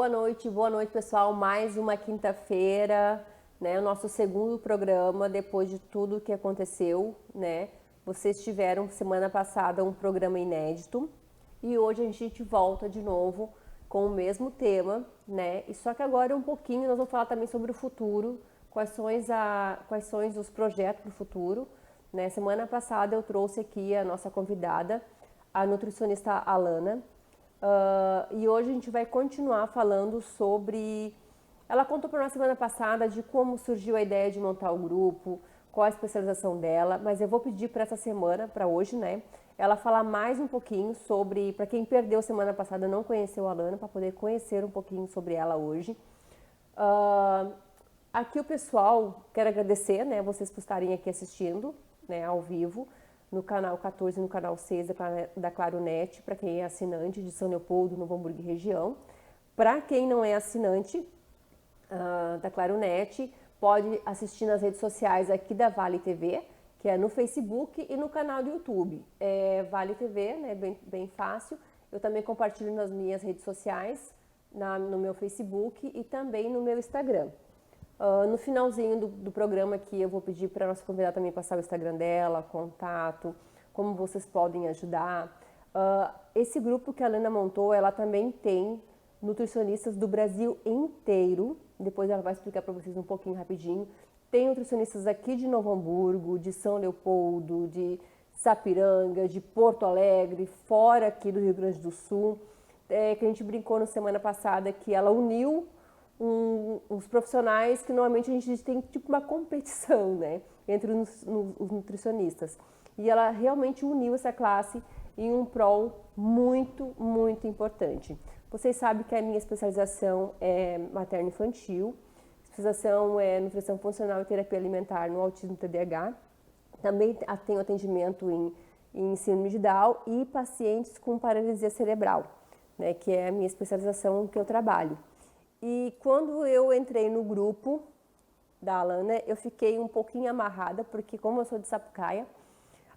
Boa noite, pessoal. Mais uma quinta-feira, né? O nosso segundo programa depois de tudo que aconteceu, né? Vocês tiveram semana passada um programa inédito e hoje a gente volta de novo com o mesmo tema, né? E só que agora um pouquinho nós vamos falar também sobre o futuro, quais são os projetos para o futuro, né? Semana passada eu trouxe aqui a nossa convidada, a nutricionista Alana. E hoje a gente vai continuar falando sobre... Ela contou para nós semana passada de como surgiu a ideia de montar o grupo, qual a especialização dela, mas eu vou pedir para essa semana, para hoje, né, ela falar mais um pouquinho sobre, para quem perdeu semana passada, não conheceu a Alana, para poder conhecer um pouquinho sobre ela hoje. Aqui o pessoal, quero agradecer, né, vocês por estarem aqui assistindo, né, ao vivo, no canal 14 e no canal 6 da Claronet, para quem é assinante de São Leopoldo, Novo Hamburgo e região. Para quem não é assinante da Claronet, pode assistir nas redes sociais aqui da Vale TV, que é no Facebook e no canal do YouTube. É Vale TV, né, bem fácil. Eu também compartilho nas minhas redes sociais, no meu Facebook e também no meu Instagram. No finalzinho do programa aqui, eu vou pedir para a nossa convidada também passar o Instagram dela, contato, como vocês podem ajudar. Esse grupo que a Alana montou, ela também tem nutricionistas do Brasil inteiro. Depois ela vai explicar para vocês um pouquinho rapidinho. Tem nutricionistas aqui de Novo Hamburgo, de São Leopoldo, de Sapiranga, de Porto Alegre, fora aqui do Rio Grande do Sul. Que a gente brincou na semana passada que ela uniu os profissionais que normalmente a gente tem tipo uma competição, né, entre os nutricionistas. E ela realmente uniu essa classe em um prol muito, muito importante. Vocês sabem que a minha especialização é materno-infantil, especialização é nutrição funcional e terapia alimentar no autismo TDAH. Também tenho atendimento em síndrome de Down e pacientes com paralisia cerebral, né, que é a minha especialização que eu trabalho. E quando eu entrei no grupo da Alana, eu fiquei um pouquinho amarrada, porque como eu sou de Sapucaia,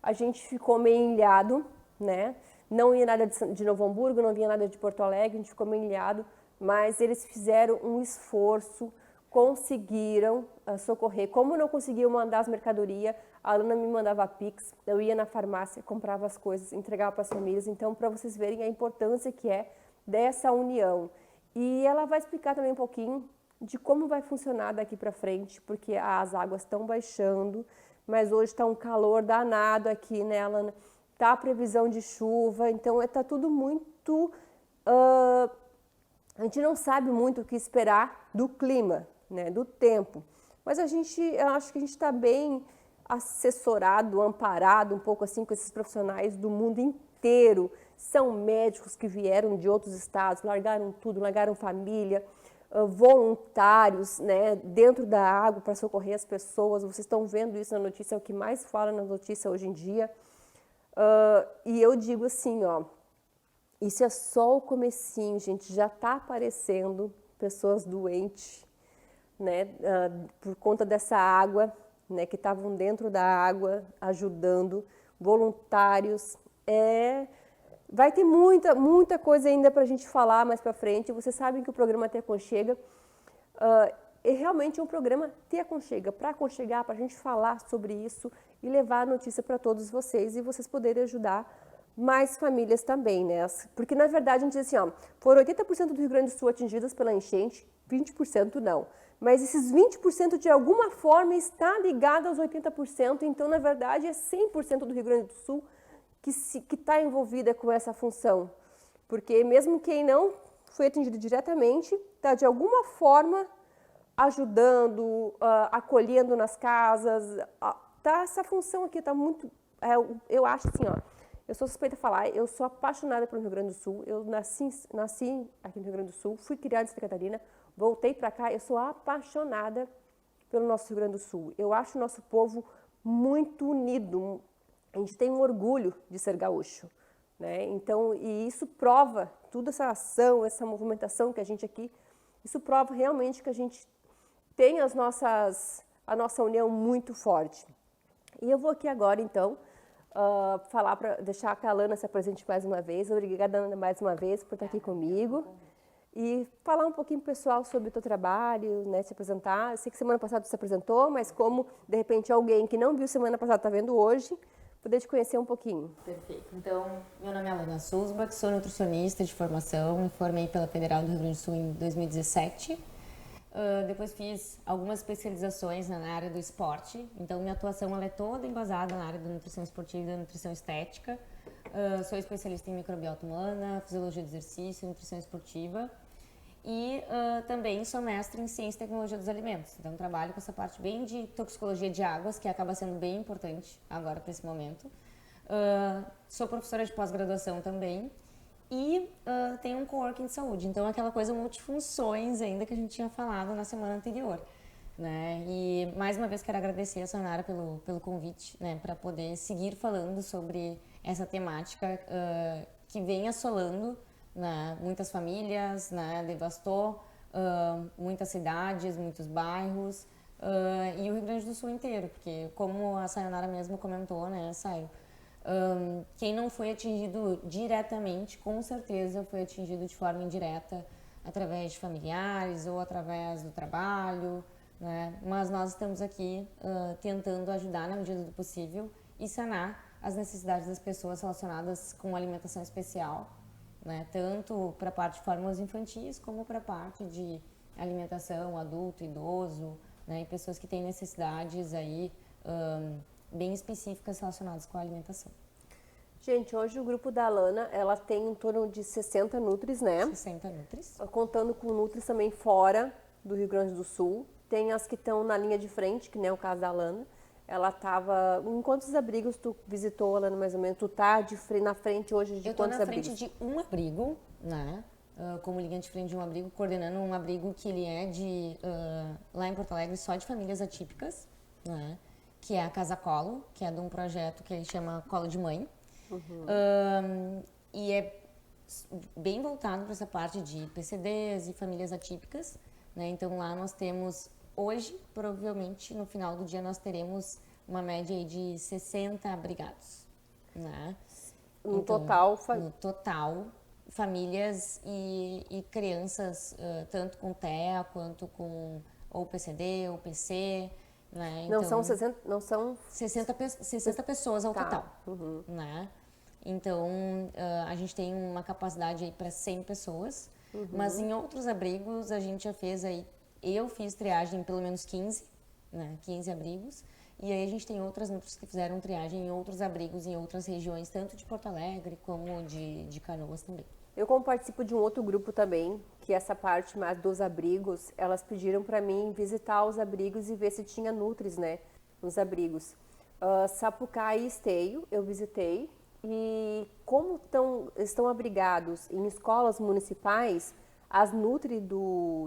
a gente ficou meio ilhado, né? Não ia nada de Novo Hamburgo, não vinha nada de Porto Alegre, a gente ficou meio ilhado, mas eles fizeram um esforço, conseguiram socorrer. Como não conseguiam mandar as mercadorias, a Alana me mandava Pix, eu ia na farmácia, comprava as coisas, entregava para as famílias. Então, para vocês verem a importância que é dessa união. E ela vai explicar também um pouquinho de como vai funcionar daqui para frente, porque as águas estão baixando, mas hoje está um calor danado aqui, né, Alana? Tá a previsão de chuva, então está tudo muito... a gente não sabe muito o que esperar do clima, né, do tempo, mas eu acho que a gente está bem assessorado, amparado um pouco assim com esses profissionais do mundo inteiro. São médicos que vieram de outros estados, largaram tudo, largaram família, voluntários, né, dentro da água para socorrer as pessoas. Vocês estão vendo isso na notícia, é o que mais fala na notícia hoje em dia. E eu digo assim, ó, isso é só o comecinho, gente, já está aparecendo pessoas doentes, né, por conta dessa água, né, que estavam dentro da água ajudando, voluntários. Vai ter muita coisa ainda para a gente falar mais para frente. Vocês sabem que o programa Te Aconchega é realmente um programa Te Aconchega, para aconchegar, para a gente falar sobre isso e levar a notícia para todos vocês e vocês poderem ajudar mais famílias também, né? Porque na verdade a gente diz assim, ó, foram 80% do Rio Grande do Sul atingidas pela enchente, 20% não. Mas esses 20% de alguma forma está ligado aos 80%, então na verdade é 100% do Rio Grande do Sul que está envolvida com essa função. Porque mesmo quem não foi atingido diretamente, está de alguma forma ajudando, acolhendo nas casas. Tá, essa função aqui está muito... eu acho assim, ó, eu sou suspeita a falar, eu sou apaixonada pelo Rio Grande do Sul, eu nasci aqui no Rio Grande do Sul, fui criada em Santa Catarina, voltei para cá, eu sou apaixonada pelo nosso Rio Grande do Sul. Eu acho o nosso povo muito unido, a gente tem um orgulho de ser gaúcho, né? Então, e isso prova, toda essa ação, essa movimentação que a gente aqui, isso prova realmente que a gente tem a nossa união muito forte. E eu vou aqui agora, então, falar para deixar que a Alana se apresente mais uma vez. Obrigada, Ana, mais uma vez por estar aqui comigo. e falar um pouquinho pro pessoal sobre o teu trabalho, né, se apresentar. Eu sei que semana passada tu se apresentou, mas como, de repente, alguém que não viu semana passada está vendo hoje, poder te conhecer um pouquinho. Perfeito. Então, meu nome é Alana Susbach, sou nutricionista de formação, me formei pela Federal do Rio Grande do Sul em 2017. Depois fiz algumas especializações na área do esporte, então minha atuação ela é toda embasada na área da nutrição esportiva e da nutrição estética. Sou especialista em microbiota humana, fisiologia do exercício, nutrição esportiva e também sou mestre em ciência e tecnologia dos alimentos. Então trabalho com essa parte bem de toxicologia de águas, que acaba sendo bem importante agora para esse momento. Sou professora de pós-graduação também e tenho um coworking de saúde. Então aquela coisa multifunções ainda que a gente tinha falado na semana anterior. Né? E mais uma vez quero agradecer a Sayonara pelo convite, né, para poder seguir falando sobre essa temática que vem assolando, né, muitas famílias, né, devastou muitas cidades, muitos bairros e o Rio Grande do Sul inteiro, porque como a Sayonara mesmo comentou, né, Sayo, quem não foi atingido diretamente, com certeza foi atingido de forma indireta através de familiares ou através do trabalho, né? Mas nós estamos aqui tentando ajudar na medida do possível e sanar as necessidades das pessoas relacionadas com alimentação especial, né? Tanto para a parte de fórmulas infantis como para a parte de alimentação adulto, idoso, né? E pessoas que têm necessidades aí bem específicas relacionadas com a alimentação. Gente, hoje o grupo da Alana, ela tem em torno de 60 nutris, né? 60 nutris. Contando com nutris também fora do Rio Grande do Sul. Tem as que estão na linha de frente, que nem é o caso da Alana. Ela estava... Em quantos abrigos tu visitou, Alana, mais ou menos? Tu tá na frente hoje de quantos abrigos? Eu tô na frente de um abrigo, né? Como linha de frente de um abrigo, coordenando um abrigo que ele é lá em Porto Alegre, só de famílias atípicas, né? Que é a Casa Colo, que é de um projeto que ele chama Colo de Mãe. E é bem voltado para essa parte de PCDs e famílias atípicas, né? Então lá nós temos, hoje, provavelmente no final do dia nós teremos uma média aí de 60 abrigados, né? No Então, total... no total, famílias e crianças, tanto com TEA quanto com ou PCD ou PC, né? Não Então, são 60... Não são... 60 pessoas ao Tá. total, né? Então, a gente tem uma capacidade aí para 100 pessoas, mas em outros abrigos a gente já fez aí, eu fiz triagem em pelo menos 15, né? 15 abrigos, e aí a gente tem outras nutris que fizeram triagem em outros abrigos, em outras regiões, tanto de Porto Alegre como de Canoas também. Eu, como participo de um outro grupo também, que essa parte mais dos abrigos, elas pediram para mim visitar os abrigos e ver se tinha nutris, né, nos abrigos. Sapucaí e Esteio, eu visitei, e como estão abrigados em escolas municipais, as nutri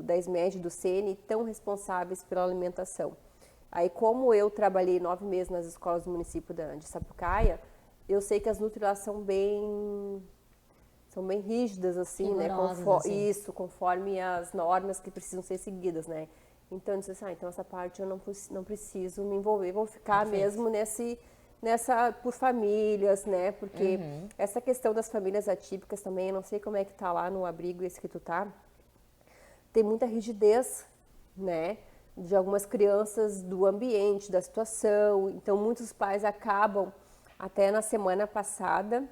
da SMED e do SENE estão responsáveis pela alimentação. Aí, como eu trabalhei 9 meses nas escolas do município de Sapucaia, eu sei que as nutri lá são bem rígidas, assim, né? Rigorosas, Isso, conforme as normas que precisam ser seguidas, né? Então, eu disse assim, então essa parte eu não preciso me envolver, vou ficar mesmo nessa por famílias, né? Porque essa questão das famílias atípicas também, eu não sei como é que tá lá no abrigo esse que tu tá, tem muita rigidez, né? De algumas crianças, do ambiente, da situação. Então, muitos pais acabam, até na semana passada,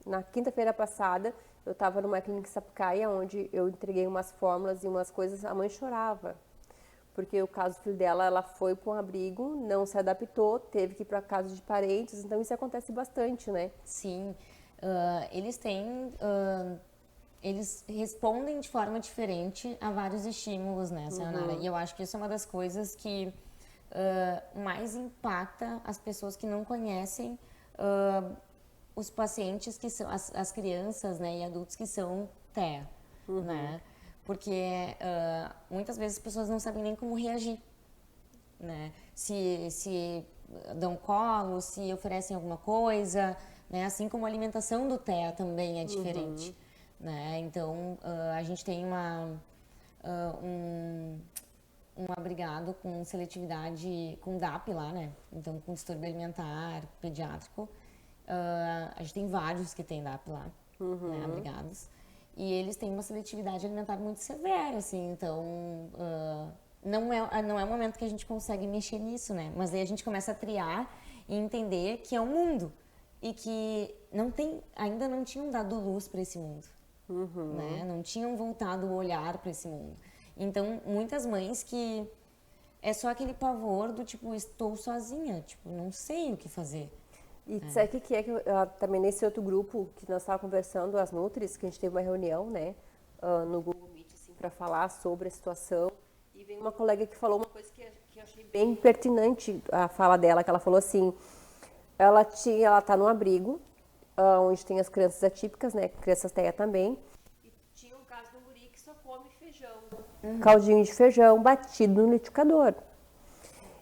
na quinta-feira passada, eu estava numa clínica em Sapucaia, onde eu entreguei umas fórmulas e umas coisas, a mãe chorava. Porque o caso do filho dela, ela foi para um abrigo, não se adaptou, teve que ir para casa de parentes, então isso acontece bastante, né? Sim, eles têm... eles respondem de forma diferente a vários estímulos, né, Sayonara? E eu acho que isso é uma das coisas que mais impacta as pessoas que não conhecem os pacientes que são, as crianças, né, e adultos que são TEA, né? Porque muitas vezes as pessoas não sabem nem como reagir, né? Se dão colo, se oferecem alguma coisa, né? Assim como a alimentação do TEA também é diferente, né? Então, a gente tem um abrigado com seletividade, com DAP lá, né? Então, com distúrbio alimentar pediátrico. A gente tem vários que tem DAP lá, né? Abrigados. e eles têm uma seletividade alimentar muito severa, assim, então não é um momento que a gente consegue mexer nisso, né? Mas aí a gente começa a triar e entender que é um mundo e que ainda não tinham dado luz para esse mundo, né? Não tinham voltado o olhar para esse mundo. Então, muitas mães que é só aquele pavor do tipo, estou sozinha, tipo, não sei o que fazer. E sabe o que é que também nesse outro grupo que nós estávamos conversando, as Nutris, que a gente teve uma reunião, né, no Google Meet, assim, para falar sobre a situação. E veio uma colega que falou uma coisa que eu achei bem pertinente a fala dela, que ela falou assim, ela tá num abrigo, onde tem as crianças atípicas, né, crianças TEA também, e tinha um caso no guri que só come feijão, caldinho de feijão batido no liquidificador.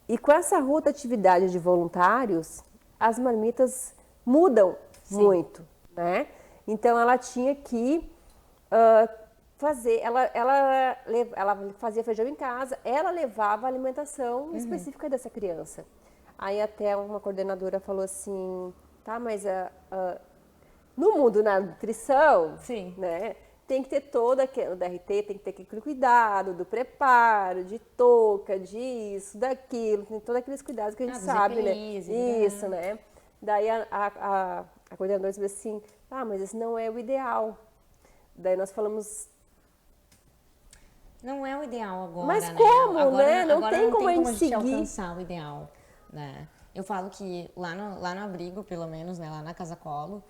E com essa rotatividade de voluntários, as marmitas mudam muito, né? Então ela tinha que fazer, ela fazia feijão em casa, ela levava a alimentação específica dessa criança. Aí até uma coordenadora falou assim, tá, mas no mundo da nutrição, Sim. né, tem que ter todo aquele, o DRT tem que ter aquele cuidado do preparo, de touca, disso, daquilo, tem todos aqueles cuidados que a gente sabe, né? Isso, né? Daí a coordenadora disse assim, mas esse não é o ideal. Daí nós falamos... Não é o ideal agora, mas né? como, agora, né? Não agora tem não como tem a gente seguir. alcançar o ideal, né? Eu falo que lá no abrigo, pelo menos, né, lá na Casa Colo,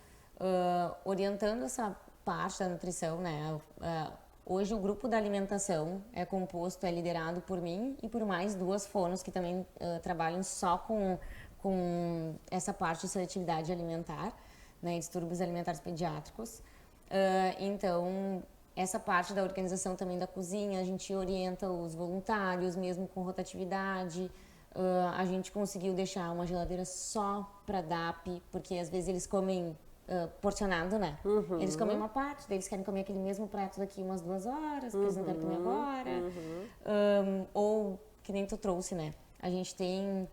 orientando essa parte da nutrição, né? Hoje o grupo da alimentação é liderado por mim e por mais 2 fonos que também trabalham só com essa parte de seletividade alimentar, né, distúrbios alimentares pediátricos. Então, essa parte da organização também da cozinha, a gente orienta os voluntários, mesmo com rotatividade. A gente conseguiu deixar uma geladeira só para DAP, porque às vezes eles comem porcionado, né? Eles comem uma parte, daí eles querem comer aquele mesmo prato daqui umas 2 horas, porque eles não querem comer agora. Ou, que nem tu trouxe, né? A gente tem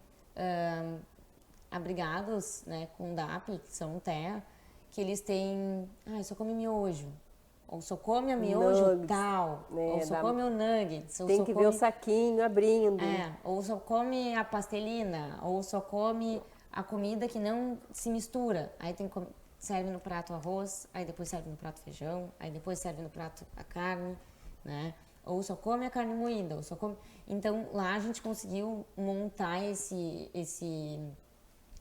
abrigados, né, com DAP, que são TEA, que eles têm... só come miojo. Ou só come a miojo nuggets, tal. Ou só come o nuggets. Tem que ver o saquinho abrindo. Ou só come a pastelina. Ou só come a comida que não se mistura. Aí serve no prato arroz, aí depois serve no prato feijão, aí depois serve no prato a carne, né? Ou só come a carne moída, ou só come... Então, lá a gente conseguiu montar essa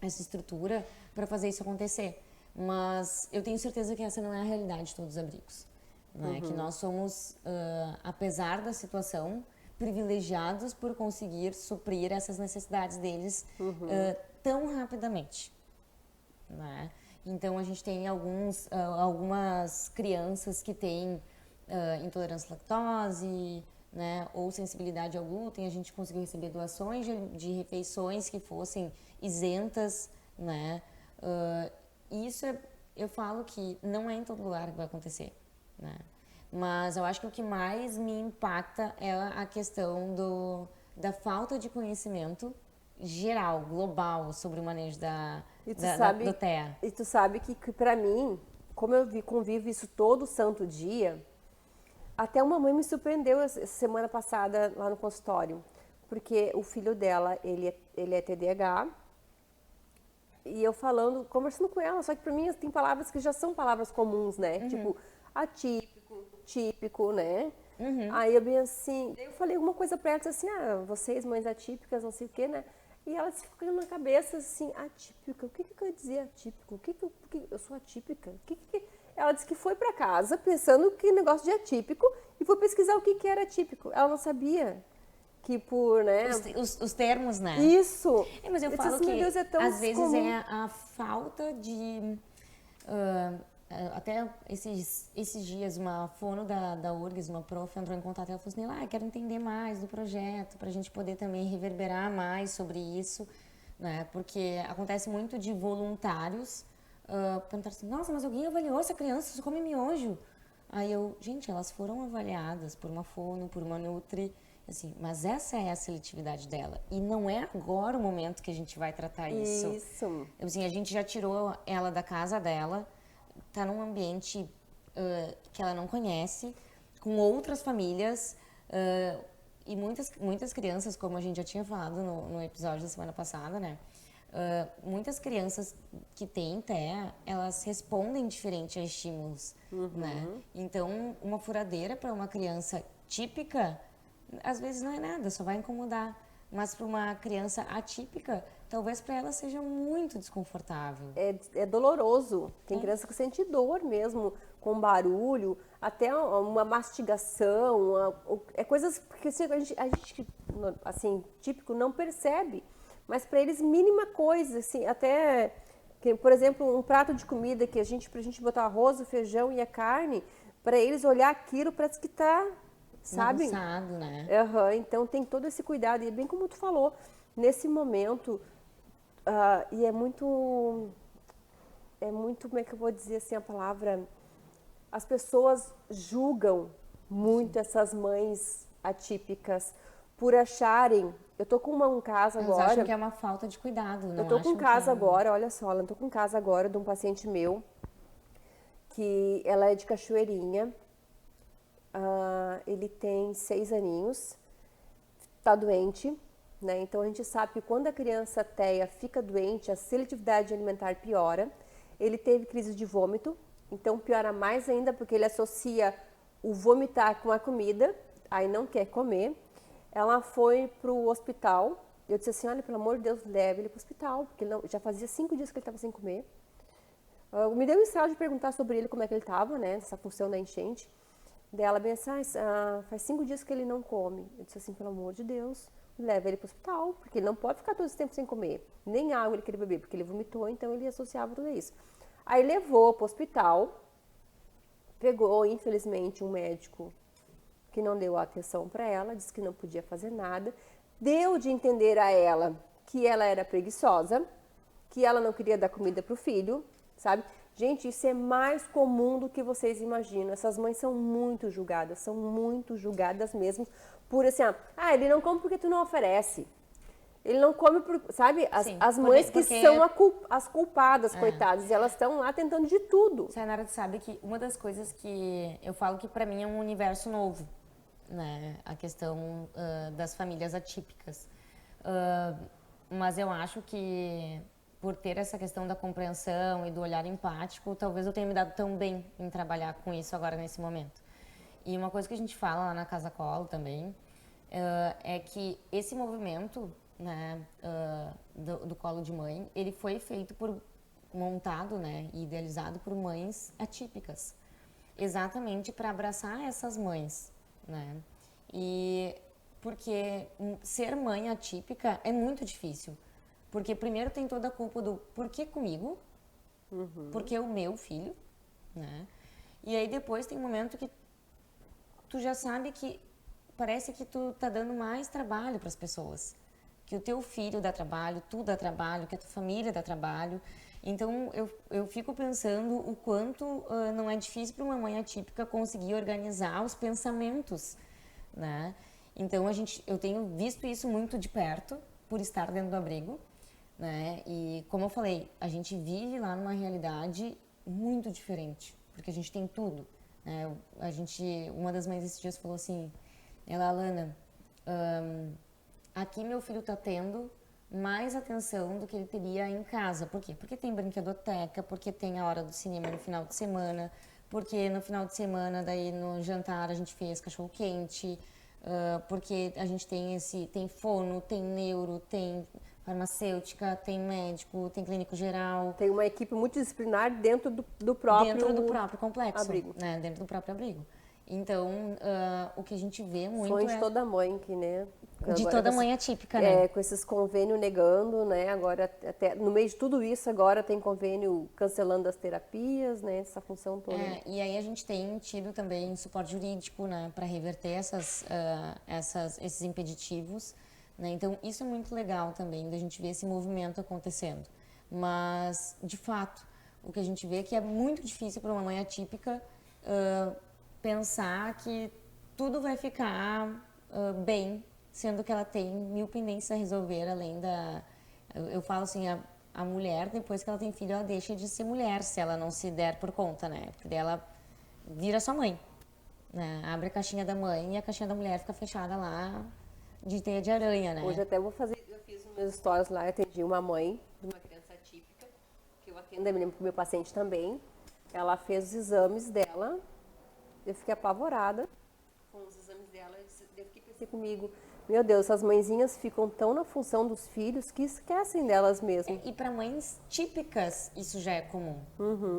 estrutura para fazer isso acontecer. Mas eu tenho certeza que essa não é a realidade de todos os abrigos. Né? Que nós somos, apesar da situação, privilegiados por conseguir suprir essas necessidades deles tão rapidamente. Né? Então, a gente tem algumas crianças que têm intolerância à lactose, né, ou sensibilidade ao glúten. A gente conseguiu receber doações de refeições que fossem isentas, né? Isso eu falo que não é em todo lugar que vai acontecer, né? Mas eu acho que o que mais me impacta é a questão da falta de conhecimento geral, global, sobre o manejo do TEA. E tu sabe que para mim, como eu convivo isso todo santo dia, até uma mãe me surpreendeu essa semana passada lá no consultório, porque o filho dela, ele é TDAH, e eu conversando com ela, só que para mim tem palavras que já são palavras comuns, né? Tipo, atípico, típico, né? Aí eu bem assim, eu falei alguma coisa pra ela, assim, vocês mães atípicas, não sei o quê, né? E ela ficou na cabeça assim, atípica, o que eu ia dizer atípico? O que eu sou atípica? Ela disse que foi pra casa pensando que negócio de atípico e foi pesquisar o que era atípico. Ela não sabia que por, né? Os termos, né? Isso! Mas eu falo que Deus, às vezes comum. É a falta de... até esses dias, uma fono da URGS, uma prof, entrou em contato e ela falou assim, quero entender mais do projeto, pra gente poder também reverberar mais sobre isso, né? Porque acontece muito de voluntários perguntar assim, nossa, mas alguém avaliou essa criança, só come miojo. Aí gente, elas foram avaliadas por uma fono, por uma nutri, assim, mas essa é a seletividade dela. E não é agora o momento que a gente vai tratar isso. Isso. Assim, a gente já tirou ela da casa dela, tá num ambiente que ela não conhece, com outras famílias, e muitas crianças, como a gente já tinha falado no episódio da semana passada, né? Muitas crianças que têm TEA, elas respondem diferente a estímulos, né? Então, uma furadeira para uma criança típica, às vezes não é nada, só vai incomodar. Mas para uma criança atípica, talvez para ela seja muito desconfortável. É doloroso. Tem criança que sente dor mesmo, com barulho, até uma mastigação, é coisas que a gente, assim, típico, não percebe. Mas para eles, mínima coisa, assim, até, que, por exemplo, um prato de comida que pra gente botar arroz, o feijão e a carne, para eles olhar aquilo, parece que tá, sabe? Bagunçado, né? Então tem todo esse cuidado, e bem como tu falou, nesse momento, e é muito, como é que eu vou dizer assim a palavra, as pessoas julgam muito essas mães atípicas por acharem, eu tô com um caso Elas agora... acham que é uma falta de cuidado, não Eu tô com um acham caso agora, olha só, eu tô com um caso agora de um paciente meu, que ela é de Cachoeirinha, ele tem 6 aninhos, tá doente, né? Então a gente sabe que quando a criança TEA fica doente, a seletividade alimentar piora. Ele teve crise de vômito, então piora mais ainda porque ele associa o vomitar com a comida, aí não quer comer. Ela foi pro hospital, eu disse assim, olha, pelo amor de Deus, leve ele pro hospital, porque ele já fazia 5 dias que ele estava sem comer. Me deu um estalo de perguntar sobre ele, como é que ele estava, né, essa função da enchente. Dela bem assim, faz 5 dias que ele não come. Eu disse assim, pelo amor de Deus, leva ele para o hospital, porque ele não pode ficar todo esse tempo sem comer. Nem água ele queria beber, porque ele vomitou, então ele associava tudo isso. Aí levou para o hospital, pegou, infelizmente, um médico que não deu atenção para ela, disse que não podia fazer nada, deu de entender a ela que ela era preguiçosa, que ela não queria dar comida para o filho, sabe? Gente, isso é mais comum do que vocês imaginam. Essas mães são muito julgadas mesmo, por assim, ele não come porque tu não oferece. Ele não come por, sabe? As mães que são as culpadas, coitadas, e elas estão lá tentando de tudo. Sayonara, tu sabe que uma das coisas que eu falo que pra mim é um universo novo, né? A questão das famílias atípicas. Mas eu acho que por ter essa questão da compreensão e do olhar empático, talvez eu tenha me dado tão bem em trabalhar com isso agora nesse momento. E uma coisa que a gente fala lá na Casa Colo também é que esse movimento, né, do colo de mãe, ele foi feito montado, né, e idealizado por mães atípicas, exatamente para abraçar essas mães, né? E porque ser mãe atípica é muito difícil. Porque primeiro tem toda a culpa do porquê comigo, porque o meu filho, né? E aí depois tem um momento que tu já sabe que parece que tu tá dando mais trabalho para as pessoas. Que o teu filho dá trabalho, tu dá trabalho, que a tua família dá trabalho. Então eu fico pensando o quanto não é difícil para uma mãe atípica conseguir organizar os pensamentos, né? Então eu tenho visto isso muito de perto por estar dentro do abrigo, né? E como eu falei, a gente vive lá numa realidade muito diferente, porque a gente tem tudo, né? Uma das mães esses dias falou assim, Alana, aqui meu filho tá tendo mais atenção do que ele teria em casa. Por quê? Porque tem brinquedoteca, porque tem a hora do cinema no final de semana, porque no final de semana, daí no jantar a gente fez cachorro quente, porque a gente tem fono, tem neuro, tem farmacêutica, tem médico, tem clínico geral. Tem uma equipe multidisciplinar dentro do próprio complexo, abrigo. né? Dentro do próprio abrigo. Então, o que a gente vê muito Sonho de toda mãe que, né? De agora toda mãe atípica, né? Com esses convênios negando, né? Agora, até no meio de tudo isso, agora tem convênio cancelando as terapias, né? Essa função toda. E aí a gente tem tido também suporte jurídico, né? Para reverter esses impeditivos, né? Então, isso é muito legal também, da gente ver esse movimento acontecendo. Mas, de fato, o que a gente vê é que é muito difícil para uma mãe atípica pensar que tudo vai ficar bem, sendo que ela tem 1000 pendências a resolver, além da... Eu falo assim, a mulher, depois que ela tem filho, ela deixa de ser mulher, se ela não se der por conta, né? Porque ela vira sua mãe, né? Abre a caixinha da mãe e a caixinha da mulher fica fechada lá de teia de aranha, né? Hoje até vou fazer, eu fiz nos meus stories lá, eu atendi uma mãe de uma criança atípica, que eu atendo, eu me lembro com o meu paciente também. Ela fez os exames dela, eu fiquei apavorada com os exames dela, eu fiquei pensei comigo, meu Deus, essas mãezinhas ficam tão na função dos filhos que esquecem delas mesmas. E para mães típicas isso já é comum.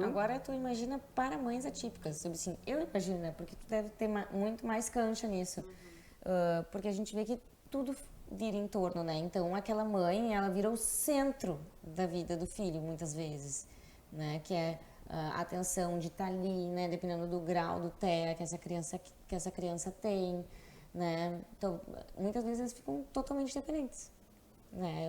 Agora tu imagina para mães atípicas. Assim, eu imagino, né? Porque tu deve ter muito mais cancha nisso. Porque a gente vê que tudo vira em torno, né? Então aquela mãe, ela vira o centro da vida do filho, muitas vezes, né? Que é a atenção de estar ali, né? Dependendo do grau do TEA que essa criança tem, né? Então, muitas vezes eles ficam totalmente dependentes, né?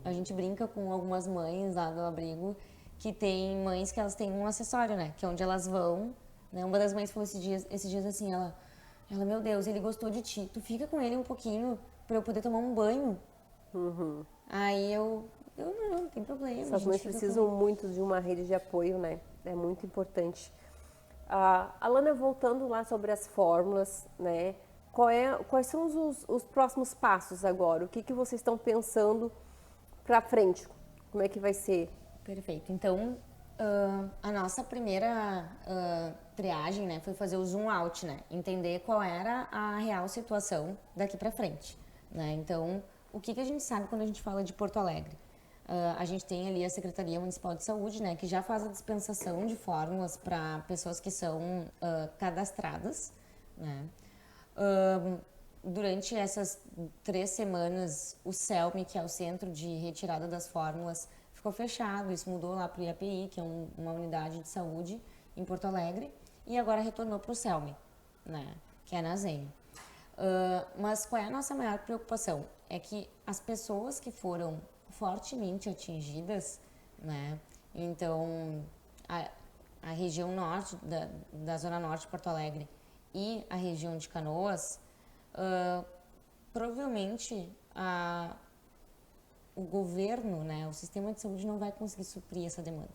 A gente brinca com algumas mães lá do abrigo que tem mães que elas têm um acessório, né? Que é onde elas vão, né? Uma das mães falou esses dias assim, meu Deus, ele gostou de ti, tu fica com ele um pouquinho pra eu poder tomar um banho? Aí eu não tem problema. Essas mães precisam muito de uma rede de apoio, né? É muito importante. Alana, voltando lá sobre as fórmulas, né? Quais são os próximos passos agora? O que vocês estão pensando para frente? Como é que vai ser? Perfeito. Então, a nossa primeira triagem, né, foi fazer o zoom out, né? Entender qual era a real situação daqui para frente, né? Então, o que a gente sabe quando a gente fala de Porto Alegre? A gente tem ali a Secretaria Municipal de Saúde, né, que já faz a dispensação de fórmulas para pessoas que são cadastradas, né? Durante essas 3 semanas, o CELME, que é o Centro de Retirada das Fórmulas, ficou fechado. Isso mudou lá para o IAPI, que é uma unidade de saúde em Porto Alegre, e agora retornou para o CELME, né, que é na Zenha. Mas qual é a nossa maior preocupação? É que as pessoas que foram fortemente atingidas, né, então a região norte, da Zona Norte de Porto Alegre e a região de Canoas, provavelmente o governo, né, o sistema de saúde não vai conseguir suprir essa demanda.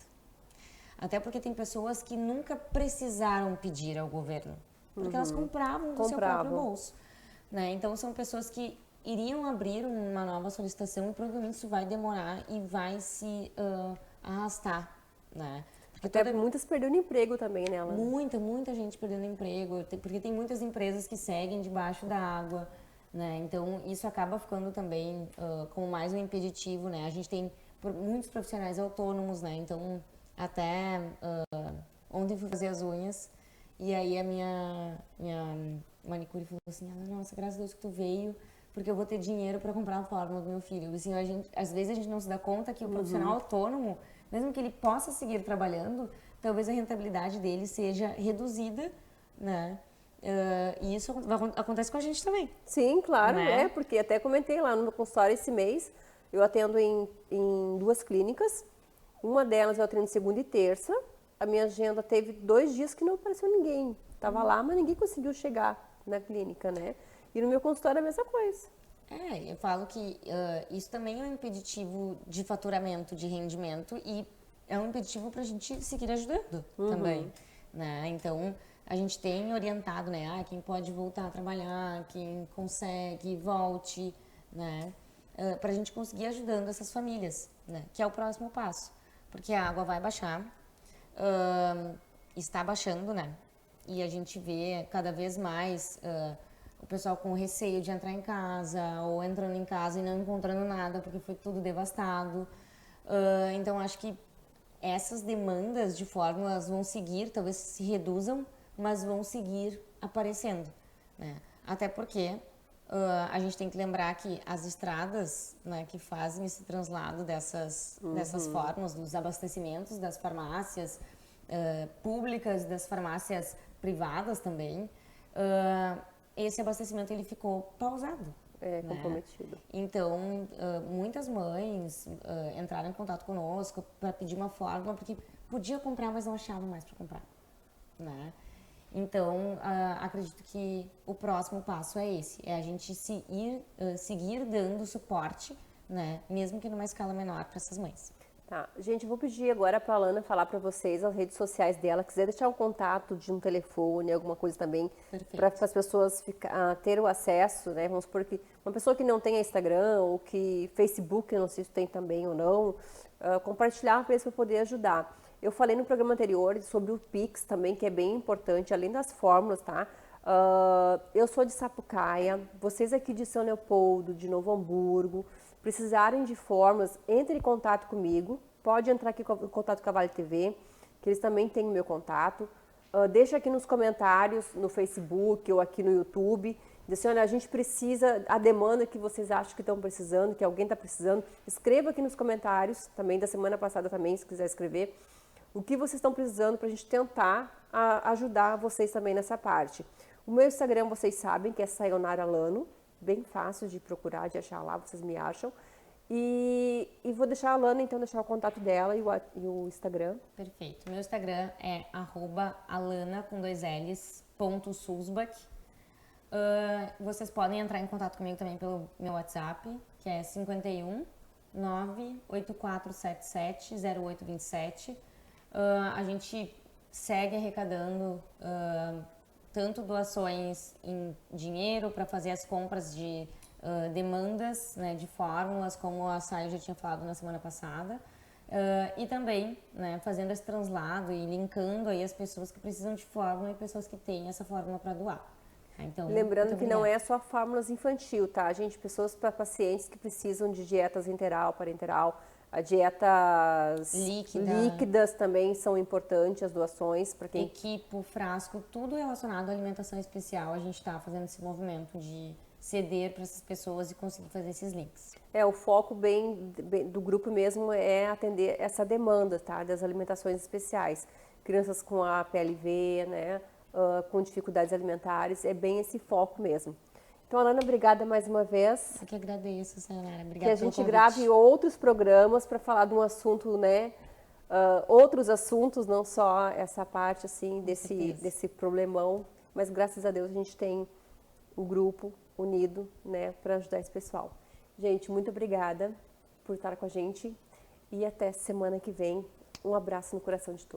Até porque tem pessoas que nunca precisaram pedir ao governo, porque elas compravam do seu próprio bolso, né? Então são pessoas que iriam abrir uma nova solicitação e provavelmente isso vai demorar e vai se arrastar, né? Porque até muitas perderam emprego também, né, Alana? Muita gente perdendo emprego, porque tem muitas empresas que seguem debaixo da água, né? Então isso acaba ficando também como mais um impeditivo, né? A gente tem muitos profissionais autônomos, né? Então até ontem fui fazer as unhas e aí a minha manicure falou assim, nossa, graças a Deus que tu veio, porque eu vou ter dinheiro para comprar a fórmula do meu filho. Assim, às vezes a gente não se dá conta que o profissional autônomo, mesmo que ele possa seguir trabalhando, talvez a rentabilidade dele seja reduzida, né? E isso acontece com a gente também. Sim, claro, né? Porque até comentei lá no meu consultório esse mês, eu atendo em 2 clínicas, uma delas eu atendo segunda e terça, a minha agenda teve 2 dias que não apareceu ninguém, estava lá, mas ninguém conseguiu chegar na clínica, né? E no meu consultório é a mesma coisa. Eu falo que isso também é um impeditivo de faturamento, de rendimento e é um impeditivo para a gente seguir ajudando também, né? Então, a gente tem orientado, né? Quem pode voltar a trabalhar, quem consegue, volte, né? Para a gente conseguir ajudando essas famílias, né? Que é o próximo passo. Porque a água vai baixar, está baixando, né? E a gente vê cada vez mais o pessoal com receio de entrar em casa ou entrando em casa e não encontrando nada porque foi tudo devastado. Então, acho que essas demandas de fórmulas vão seguir, talvez se reduzam, mas vão seguir aparecendo, né? Até porque a gente tem que lembrar que as estradas, né, que fazem esse translado dessas fórmulas, dos abastecimentos das farmácias públicas, das farmácias privadas também, esse abastecimento ele ficou pausado. Comprometido. Então, muitas mães entraram em contato conosco para pedir uma fórmula, porque podia comprar, mas não achavam mais para comprar, né? Então, acredito que o próximo passo é esse, é a gente seguir dando suporte, né? Mesmo que numa escala menor para essas mães. Tá, gente, eu vou pedir agora para a Alana falar para vocês as redes sociais dela. Quiser deixar um contato de um telefone, alguma coisa também, para as pessoas ter o acesso, né? Vamos supor que uma pessoa que não tenha Instagram ou que Facebook, eu não sei se tem também ou não, compartilhar para eles para poder ajudar. Eu falei no programa anterior sobre o Pix também, que é bem importante, além das fórmulas, tá? Eu sou de Sapucaia, vocês aqui de São Leopoldo, de Novo Hamburgo, precisarem de formas, entre em contato comigo, pode entrar aqui em contato com a Vale TV, que eles também têm o meu contato. Deixa aqui nos comentários, no Facebook ou aqui no YouTube, diz assim, olha, a gente precisa, a demanda que vocês acham que estão precisando, que alguém está precisando, escreva aqui nos comentários, também da semana passada também, se quiser escrever, o que vocês estão precisando para a gente tentar ajudar vocês também nessa parte. O meu Instagram, vocês sabem, que é Sayonara Lano, bem fácil de procurar, de achar lá, vocês me acham. E vou deixar a Alana, então, deixar o contato dela e o Instagram. Perfeito. Meu Instagram é @alana, com 2 L's, .sulzbach. Vocês podem entrar em contato comigo também pelo meu WhatsApp, que é 51 98477 0827. A gente segue arrecadando tanto doações em dinheiro para fazer as compras de demandas, né, de fórmulas, como a Saia já tinha falado na semana passada, e também, né, fazendo esse translado e linkando aí as pessoas que precisam de fórmula e pessoas que têm essa fórmula para doar. Então, lembrando que não é só fórmulas infantil, tá, gente? Pessoas para pacientes que precisam de dietas enteral, parenteral, a dietas líquidas também são importantes, as doações para quem... Equipo, frasco, tudo relacionado à alimentação especial, a gente está fazendo esse movimento de ceder para essas pessoas e conseguir fazer esses links. O foco bem do grupo mesmo é atender essa demanda, tá, das alimentações especiais. Crianças com a PLV, né, com dificuldades alimentares, é bem esse foco mesmo. Então, Alana, obrigada mais uma vez. Eu que agradeço, Sayonara. Obrigada que a gente grave outros programas para falar de um assunto, né? Outros assuntos, não só essa parte assim desse problemão, mas graças a Deus a gente tem um grupo unido, né, para ajudar esse pessoal. Gente, muito obrigada por estar com a gente e até semana que vem. Um abraço no coração de todos.